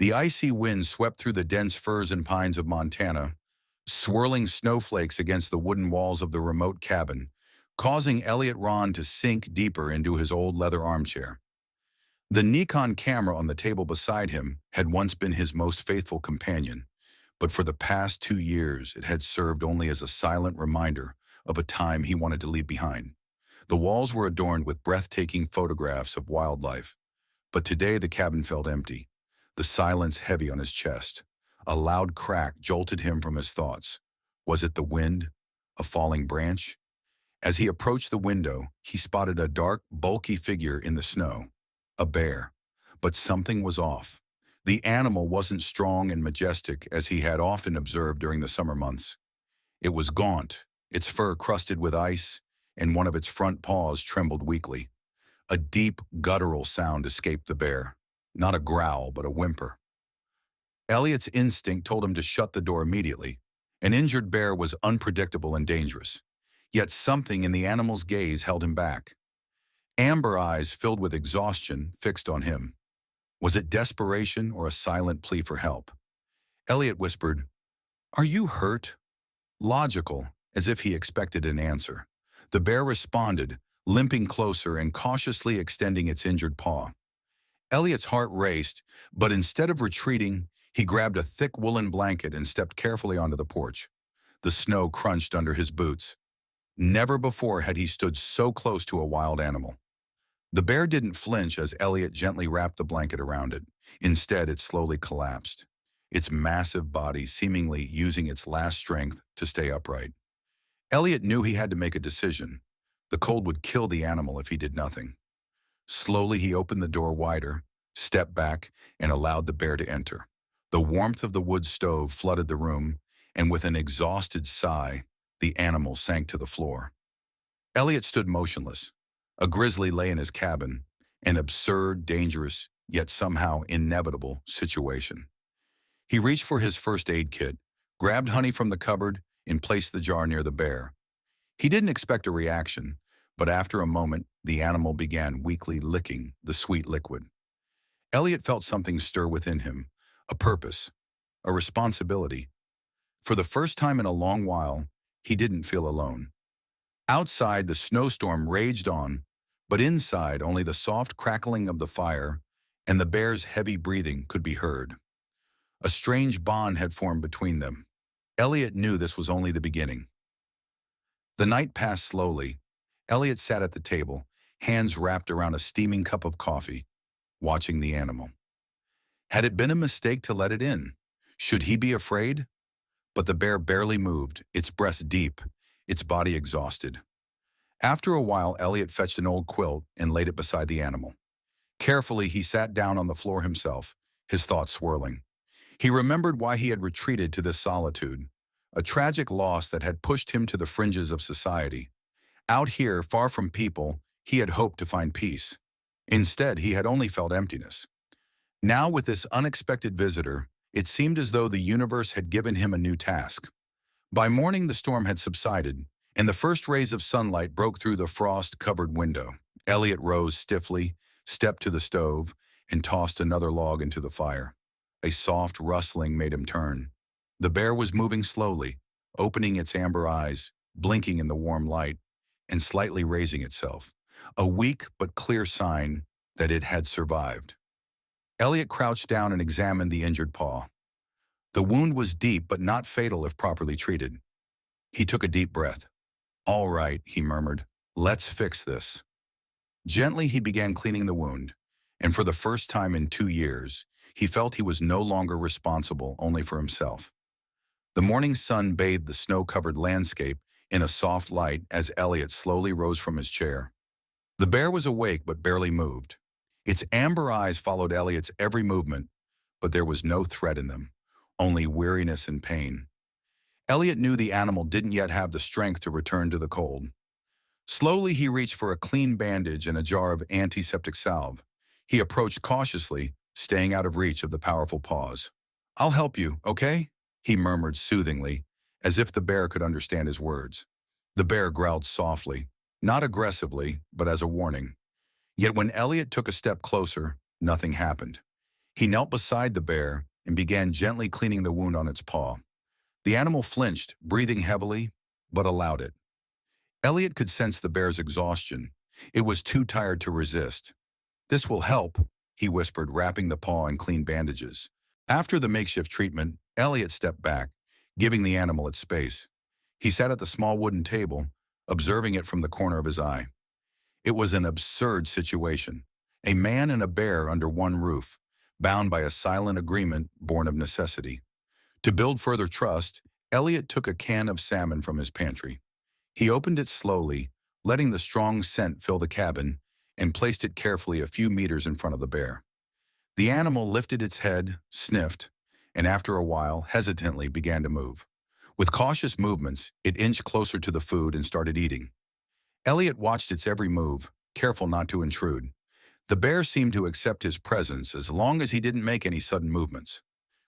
The icy wind swept through the dense firs and pines of Montana, swirling snowflakes against the wooden walls of the remote cabin, causing Elliot Ron to sink deeper into his old leather armchair. The Nikon camera on the table beside him had once been his most faithful companion, but for the past 2 years it had served only as a silent reminder of a time he wanted to leave behind. The walls were adorned with breathtaking photographs of wildlife, but today the cabin felt empty, the silence heavy on his chest. A loud crack jolted him from his thoughts. Was it the wind? A falling branch? As he approached the window, he spotted a dark, bulky figure in the snow. A bear. But something was off. The animal wasn't strong and majestic as he had often observed during the summer months. It was gaunt, its fur crusted with ice, and one of its front paws trembled weakly. A deep, guttural sound escaped the bear. Not a growl, but a whimper. Elliot's instinct told him to shut the door immediately. An injured bear was unpredictable and dangerous. Yet something in the animal's gaze held him back. Amber eyes filled with exhaustion fixed on him. Was it desperation or a silent plea for help? Elliot whispered, "Are you hurt?" Logical, as if he expected an answer. The bear responded, limping closer and cautiously extending its injured paw. Elliot's heart raced, but instead of retreating, he grabbed a thick woolen blanket and stepped carefully onto the porch. The snow crunched under his boots. Never before had he stood so close to a wild animal. The bear didn't flinch as Elliot gently wrapped the blanket around it. Instead, it slowly collapsed, its massive body seemingly using its last strength to stay upright. Elliot knew he had to make a decision. The cold would kill the animal if he did nothing. Slowly, he opened the door wider, stepped back, and allowed the bear to enter. The warmth of the wood stove flooded the room, and with an exhausted sigh, the animal sank to the floor. Elliot stood motionless. A grizzly lay in his cabin, an absurd, dangerous, yet somehow inevitable situation. He reached for his first aid kit, grabbed honey from the cupboard, and placed the jar near the bear. He didn't expect a reaction, but after a moment, the animal began weakly licking the sweet liquid. Elliot felt something stir within him, a purpose, a responsibility. For the first time in a long while, he didn't feel alone. Outside, the snowstorm raged on, but inside, only the soft crackling of the fire and the bear's heavy breathing could be heard. A strange bond had formed between them. Elliot knew this was only the beginning. The night passed slowly. Elliot sat at the table, hands wrapped around a steaming cup of coffee, watching the animal. Had it been a mistake to let it in? Should he be afraid? But the bear barely moved, its breast deep, its body exhausted. After a while, Elliot fetched an old quilt and laid it beside the animal. Carefully, he sat down on the floor himself, his thoughts swirling. He remembered why he had retreated to this solitude, a tragic loss that had pushed him to the fringes of society. Out here, far from people, he had hoped to find peace. Instead, he had only felt emptiness. Now, with this unexpected visitor, it seemed as though the universe had given him a new task. By morning, the storm had subsided, and the first rays of sunlight broke through the frost-covered window. Elliot rose stiffly, stepped to the stove, and tossed another log into the fire. A soft rustling made him turn. The bear was moving slowly, opening its amber eyes, blinking in the warm light, and slightly raising itself, a weak but clear sign that it had survived. Elliot crouched down and examined the injured paw. The wound was deep but not fatal if properly treated. He took a deep breath. "All right," he murmured, "let's fix this." Gently, he began cleaning the wound, and for the first time in 2 years, he felt he was no longer responsible only for himself. The morning sun bathed the snow-covered landscape in a soft light as Elliot slowly rose from his chair. The bear was awake but barely moved. Its amber eyes followed Elliot's every movement, but there was no threat in them, only weariness and pain. Elliot knew the animal didn't yet have the strength to return to the cold. Slowly, he reached for a clean bandage and a jar of antiseptic salve. He approached cautiously, staying out of reach of the powerful paws. "I'll help you, okay?" he murmured soothingly, as if the bear could understand his words. The bear growled softly, not aggressively, but as a warning. Yet when Elliot took a step closer, nothing happened. He knelt beside the bear and began gently cleaning the wound on its paw. The animal flinched, breathing heavily, but allowed it. Elliot could sense the bear's exhaustion. It was too tired to resist. "This will help," he whispered, wrapping the paw in clean bandages. After the makeshift treatment, Elliot stepped back, giving the animal its space. He sat at the small wooden table, observing it from the corner of his eye. It was an absurd situation. A man and a bear under one roof, bound by a silent agreement born of necessity. To build further trust, Elliot took a can of salmon from his pantry. He opened it slowly, letting the strong scent fill the cabin, and placed it carefully a few meters in front of the bear. The animal lifted its head, sniffed, and after a while, hesitantly began to move. With cautious movements, it inched closer to the food and started eating. Elliot watched its every move, careful not to intrude. The bear seemed to accept his presence as long as he didn't make any sudden movements.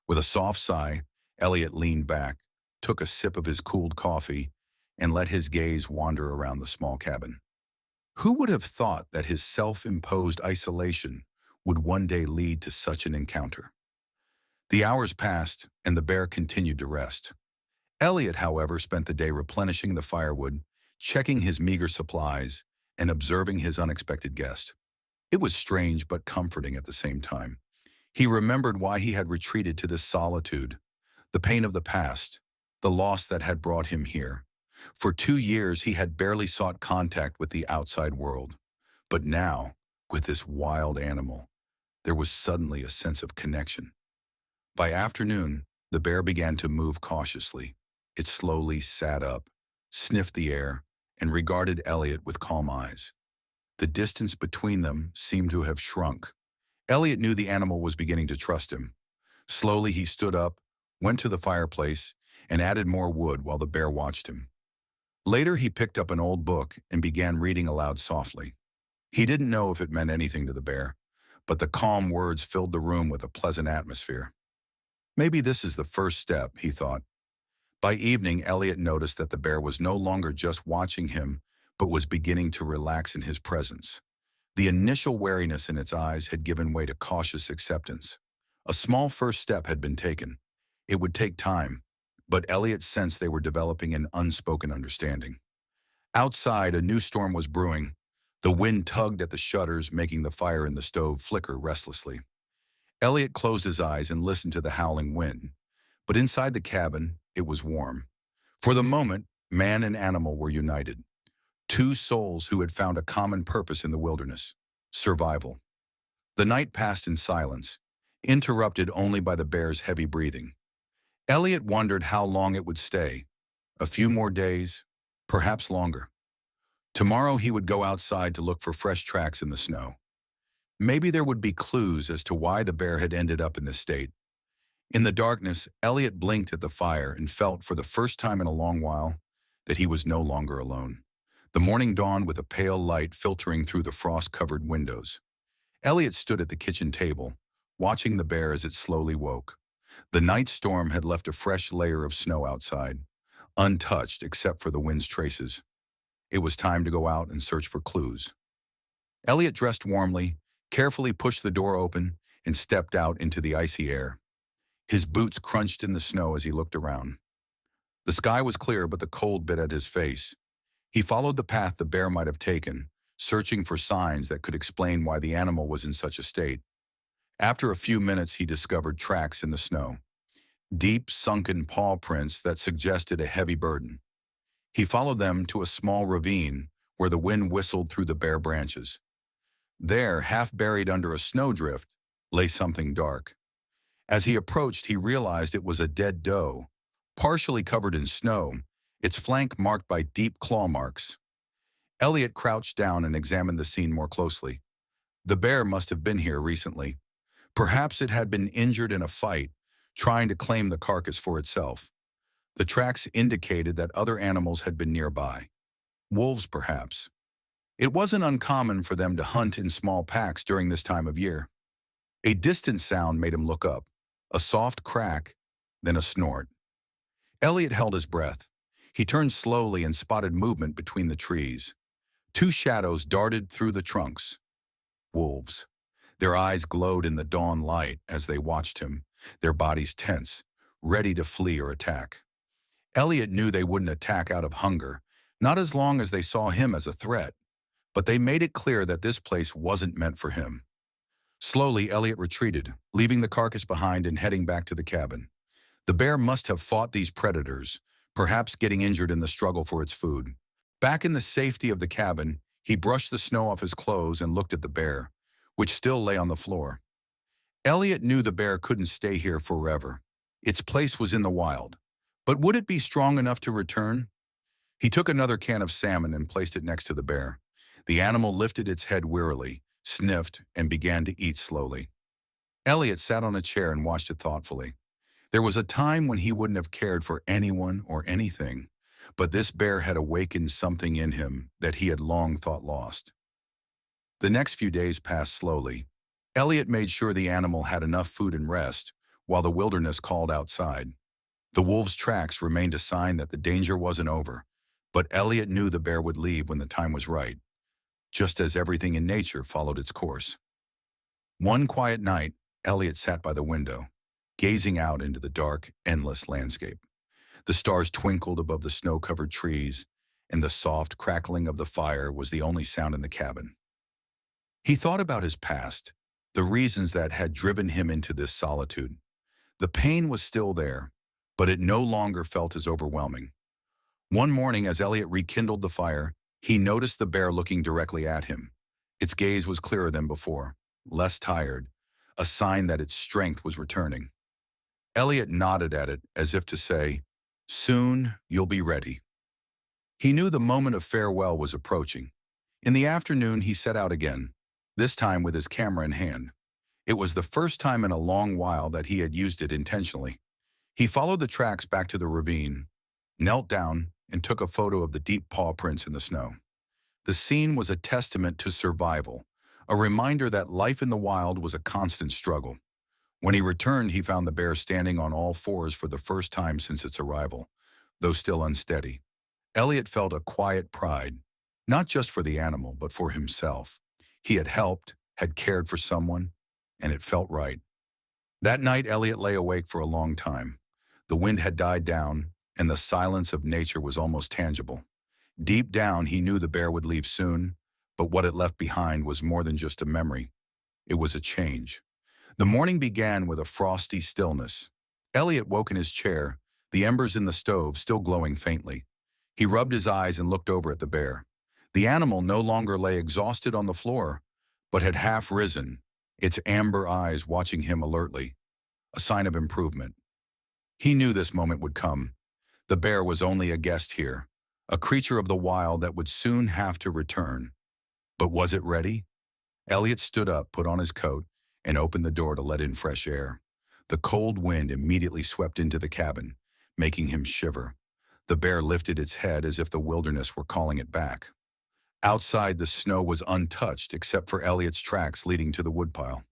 With a soft sigh, Elliot leaned back, took a sip of his cooled coffee, and let his gaze wander around the small cabin. Who would have thought that his self-imposed isolation would one day lead to such an encounter? The hours passed, and the bear continued to rest. Elliot, however, spent the day replenishing the firewood, checking his meager supplies, and observing his unexpected guest. It was strange but comforting at the same time. He remembered why he had retreated to this solitude, the pain of the past, the loss that had brought him here. For 2 years, he had barely sought contact with the outside world. But now, with this wild animal, there was suddenly a sense of connection. By afternoon, the bear began to move cautiously. It slowly sat up, sniffed the air, and regarded Elliot with calm eyes. The distance between them seemed to have shrunk. Elliot knew the animal was beginning to trust him. Slowly he stood up, went to the fireplace, and added more wood while the bear watched him. Later he picked up an old book and began reading aloud softly. He didn't know if it meant anything to the bear, but the calm words filled the room with a pleasant atmosphere. Maybe this is the first step, he thought. By evening, Elliot noticed that the bear was no longer just watching him, but was beginning to relax in his presence. The initial wariness in its eyes had given way to cautious acceptance. A small first step had been taken. It would take time, but Elliot sensed they were developing an unspoken understanding. Outside, a new storm was brewing. The wind tugged at the shutters, making the fire in the stove flicker restlessly. Elliot closed his eyes and listened to the howling wind. But inside the cabin, it was warm. For the moment, man and animal were united. Two souls who had found a common purpose in the wilderness: survival. The night passed in silence, interrupted only by the bear's heavy breathing. Elliot wondered how long it would stay. A few more days, perhaps longer. Tomorrow he would go outside to look for fresh tracks in the snow. Maybe there would be clues as to why the bear had ended up in this state. In the darkness, Elliot blinked at the fire and felt for the first time in a long while that he was no longer alone. The morning dawned with a pale light filtering through the frost-covered windows. Elliot stood at the kitchen table, watching the bear as it slowly woke. The night storm had left a fresh layer of snow outside, untouched except for the wind's traces. It was time to go out and search for clues. Elliot dressed warmly, carefully pushed the door open, and stepped out into the icy air. His boots crunched in the snow as he looked around. The sky was clear, but the cold bit at his face. He followed the path the bear might have taken, searching for signs that could explain why the animal was in such a state. After a few minutes, he discovered tracks in the snow, deep, sunken paw prints that suggested a heavy burden. He followed them to a small ravine where the wind whistled through the bare branches. There, half buried under a snowdrift, lay something dark. As he approached, he realized it was a dead doe, partially covered in snow, its flank marked by deep claw marks. Elliot crouched down and examined the scene more closely. The bear must have been here recently. Perhaps it had been injured in a fight, trying to claim the carcass for itself. The tracks indicated that other animals had been nearby. Wolves, perhaps. It wasn't uncommon for them to hunt in small packs during this time of year. A distant sound made him look up, a soft crack, then a snort. Elliot held his breath. He turned slowly and spotted movement between the trees. Two shadows darted through the trunks. Wolves. Their eyes glowed in the dawn light as they watched him, their bodies tense, ready to flee or attack. Elliot knew they wouldn't attack out of hunger, not as long as they saw him as a threat, but they made it clear that this place wasn't meant for him. Slowly, Elliot retreated, leaving the carcass behind and heading back to the cabin. The bear must have fought these predators, perhaps getting injured in the struggle for its food. Back in the safety of the cabin, he brushed the snow off his clothes and looked at the bear, which still lay on the floor. Elliot knew the bear couldn't stay here forever. Its place was in the wild. But would it be strong enough to return? He took another can of salmon and placed it next to the bear. The animal lifted its head wearily, sniffed, and began to eat slowly. Elliot sat on a chair and watched it thoughtfully. There was a time when he wouldn't have cared for anyone or anything, but this bear had awakened something in him that he had long thought lost. The next few days passed slowly. Elliot made sure the animal had enough food and rest, while the wilderness called outside. The wolves' tracks remained a sign that the danger wasn't over, but Elliot knew the bear would leave when the time was right, just as everything in nature followed its course. One quiet night, Elliot sat by the window, gazing out into the dark, endless landscape. The stars twinkled above the snow-covered trees, and the soft crackling of the fire was the only sound in the cabin. He thought about his past, the reasons that had driven him into this solitude. The pain was still there, but it no longer felt as overwhelming. One morning, as Elliot rekindled the fire, he noticed the bear looking directly at him. Its gaze was clearer than before, less tired, a sign that its strength was returning. Elliot nodded at it as if to say, "Soon you'll be ready." He knew the moment of farewell was approaching. In the afternoon, he set out again, this time with his camera in hand. It was the first time in a long while that he had used it intentionally. He followed the tracks back to the ravine, knelt down, and took a photo of the deep paw prints in the snow. The scene was a testament to survival, a reminder that life in the wild was a constant struggle. When he returned, he found the bear standing on all fours for the first time since its arrival, though still unsteady. Elliot felt a quiet pride, not just for the animal, but for himself. He had helped, had cared for someone, and it felt right. That night, Elliot lay awake for a long time. The wind had died down, and the silence of nature was almost tangible. Deep down, he knew the bear would leave soon, but what it left behind was more than just a memory. It was a change. The morning began with a frosty stillness. Elliot woke in his chair, the embers in the stove still glowing faintly. He rubbed his eyes and looked over at the bear. The animal no longer lay exhausted on the floor, but had half risen, its amber eyes watching him alertly, a sign of improvement. He knew this moment would come. The bear was only a guest here, a creature of the wild that would soon have to return. But was it ready? Elliot stood up, put on his coat, and opened the door to let in fresh air. The cold wind immediately swept into the cabin, making him shiver. The bear lifted its head as if the wilderness were calling it back. Outside, the snow was untouched except for Elliot's tracks leading to the woodpile.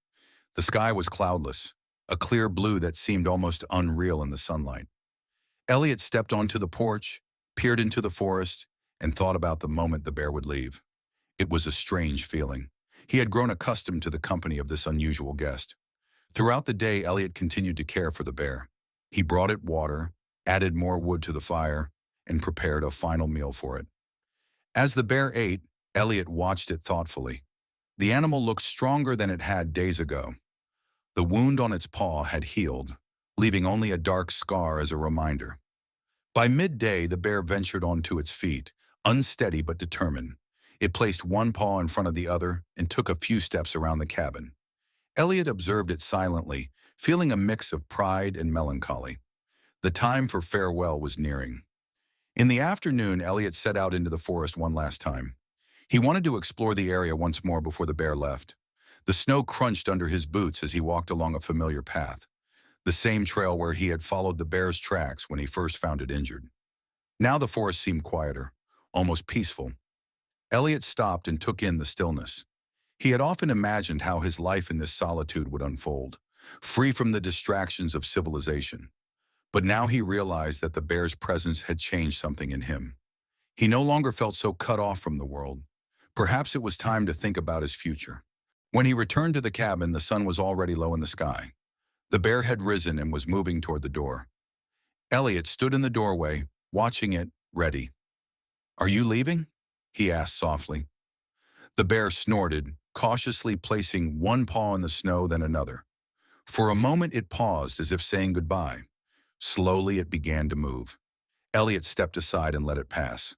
The sky was cloudless, a clear blue that seemed almost unreal in the sunlight. Elliot stepped onto the porch, peered into the forest, and thought about the moment the bear would leave. It was a strange feeling. He had grown accustomed to the company of this unusual guest. Throughout the day, Elliot continued to care for the bear. He brought it water, added more wood to the fire, and prepared a final meal for it. As the bear ate, Elliot watched it thoughtfully. The animal looked stronger than it had days ago. The wound on its paw had healed, leaving only a dark scar as a reminder. By midday, the bear ventured onto its feet, unsteady but determined. It placed one paw in front of the other and took a few steps around the cabin. Elliot observed it silently, feeling a mix of pride and melancholy. The time for farewell was nearing. In the afternoon, Elliot set out into the forest one last time. He wanted to explore the area once more before the bear left. The snow crunched under his boots as he walked along a familiar path, the same trail where he had followed the bear's tracks when he first found it injured. Now the forest seemed quieter, almost peaceful. Elliot stopped and took in the stillness. He had often imagined how his life in this solitude would unfold, free from the distractions of civilization. But now he realized that the bear's presence had changed something in him. He no longer felt so cut off from the world. Perhaps it was time to think about his future. When he returned to the cabin, the sun was already low in the sky. The bear had risen and was moving toward the door. Elliot stood in the doorway, watching it, ready. "Are you leaving?" he asked softly. The bear snorted, cautiously placing one paw in the snow, then another. For a moment it paused as if saying goodbye. Slowly it began to move. Elliot stepped aside and let it pass.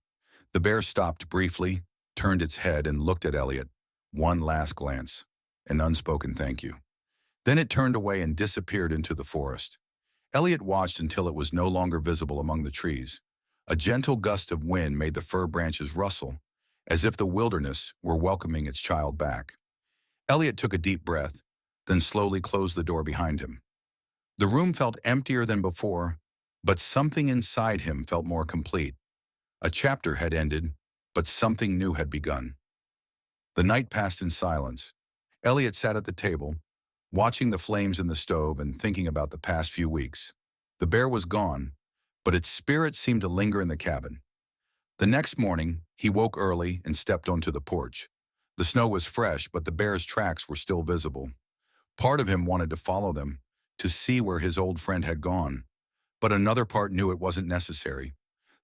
The bear stopped briefly, turned its head and looked at Elliot. One last glance, an unspoken thank you. Then it turned away and disappeared into the forest. Elliot watched until it was no longer visible among the trees. A gentle gust of wind made the fir branches rustle, as if the wilderness were welcoming its child back. Elliot took a deep breath, then slowly closed the door behind him. The room felt emptier than before, but something inside him felt more complete. A chapter had ended, but something new had begun. The night passed in silence. Elliot sat at the table, watching the flames in the stove and thinking about the past few weeks. The bear was gone, but its spirit seemed to linger in the cabin. The next morning, he woke early and stepped onto the porch. The snow was fresh, but the bear's tracks were still visible. Part of him wanted to follow them, to see where his old friend had gone, but another part knew it wasn't necessary.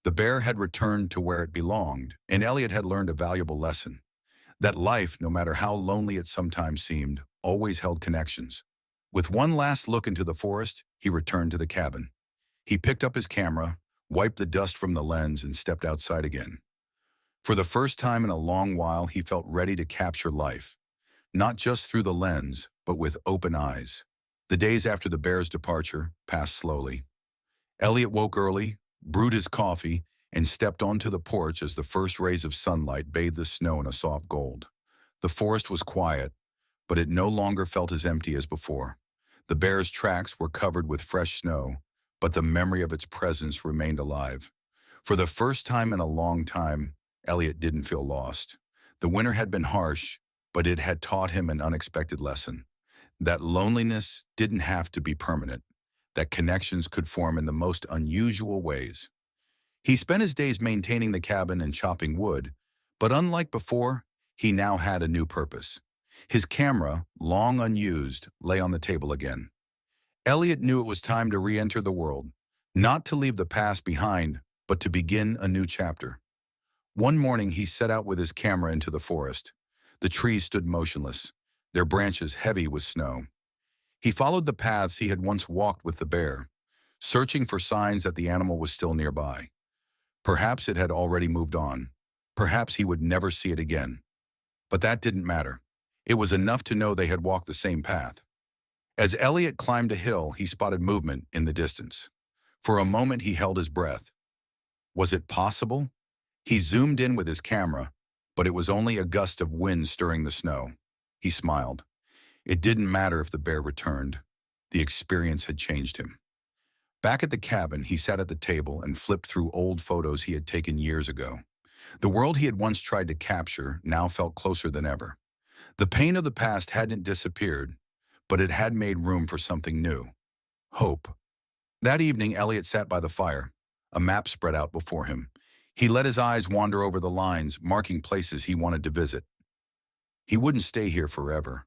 The bear had returned to where it belonged, and Elliot had learned a valuable lesson. That life, no matter how lonely it sometimes seemed, always held connections. With one last look into the forest, he returned to the cabin. He picked up his camera, wiped the dust from the lens, and stepped outside again. For the first time in a long while, he felt ready to capture life, not just through the lens, but with open eyes. The days after the bear's departure passed slowly. Elliot woke early, brewed his coffee, and stepped onto the porch as the first rays of sunlight bathed the snow in a soft gold. The forest was quiet, but it no longer felt as empty as before. The bear's tracks were covered with fresh snow, but the memory of its presence remained alive. For the first time in a long time, Elliot didn't feel lost. The winter had been harsh, but it had taught him an unexpected lesson. That loneliness didn't have to be permanent, that connections could form in the most unusual ways. He spent his days maintaining the cabin and chopping wood, but unlike before, he now had a new purpose. His camera, long unused, lay on the table again. Elliot knew it was time to re-enter the world, not to leave the past behind, but to begin a new chapter. One morning he set out with his camera into the forest. The trees stood motionless, their branches heavy with snow. He followed the paths he had once walked with the bear, searching for signs that the animal was still nearby. Perhaps it had already moved on. Perhaps he would never see it again. But that didn't matter. It was enough to know they had walked the same path. As Elliot climbed a hill, he spotted movement in the distance. For a moment, he held his breath. Was it possible? He zoomed in with his camera, but it was only a gust of wind stirring the snow. He smiled. It didn't matter if the bear returned. The experience had changed him. Back at the cabin, he sat at the table and flipped through old photos he had taken years ago. The world he had once tried to capture now felt closer than ever. The pain of the past hadn't disappeared, but it had made room for something new. Hope. That evening, Elliot sat by the fire. A map spread out before him. He let his eyes wander over the lines, marking places he wanted to visit. He wouldn't stay here forever.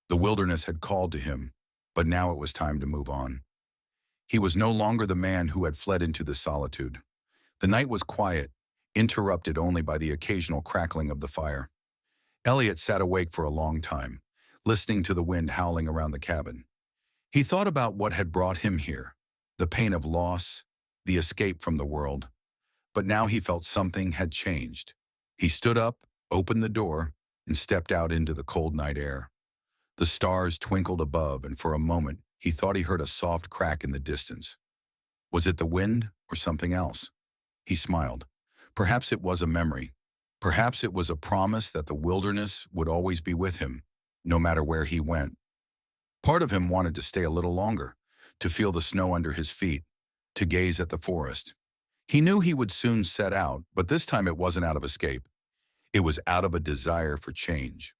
The wilderness had called to him, but now it was time to move on. He was no longer the man who had fled into the solitude. The night was quiet, interrupted only by the occasional crackling of the fire. Elliot sat awake for a long time, listening to the wind howling around the cabin. He thought about what had brought him here, the pain of loss, the escape from the world. But now he felt something had changed. He stood up, opened the door, and stepped out into the cold night air. The stars twinkled above, and for a moment, he thought he heard a soft crack in the distance. Was it the wind or something else? He smiled. Perhaps it was a memory. Perhaps it was a promise that the wilderness would always be with him, no matter where he went. Part of him wanted to stay a little longer, to feel the snow under his feet, to gaze at the forest. He knew he would soon set out, but this time it wasn't out of escape. It was out of a desire for change.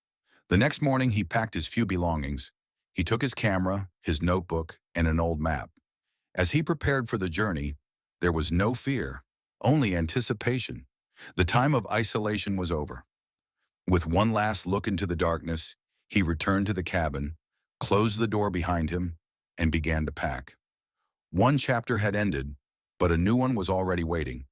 The next morning, he packed his few belongings. He took his camera, his notebook, and an old map. As he prepared for the journey, there was no fear, only anticipation. The time of isolation was over. With one last look into the darkness, He returned to the cabin, closed the door behind him, and began to pack. One chapter had ended, but a new one was already waiting.